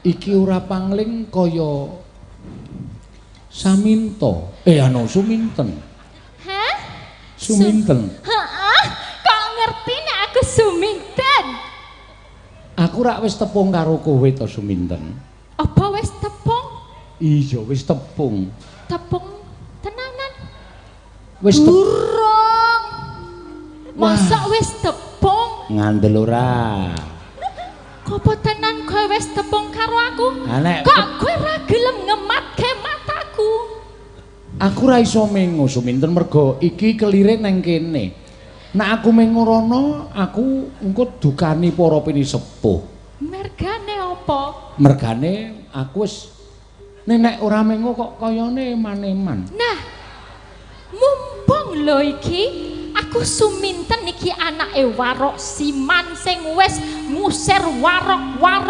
Iki ora pangling kaya Saminto. Suminten. Hah? Suminten. Heeh, kok ngerti nek aku Suminten? Aku rak wis tepung karo kowe to Suminten. Apa wis tepung? Iya wis tepung. Tepung tenanan. Wis Durung. Masa wis tepung? ngandel ora. Apa tenan kowe wis tepung karo aku? Kok kowe ora gelem ngematke mataku? Aku ora iso mengo Suminten mergo iki kelire nang kene. Nek aku mengo rono, aku engko dukani para pinisepuh. Mergane apa? Mergane aku wis nek ora mengo kok kayane eman-eman. Nah, mumpung lho iki aku Suminten iki anake Warok Siman sing wis ngusir warok-warok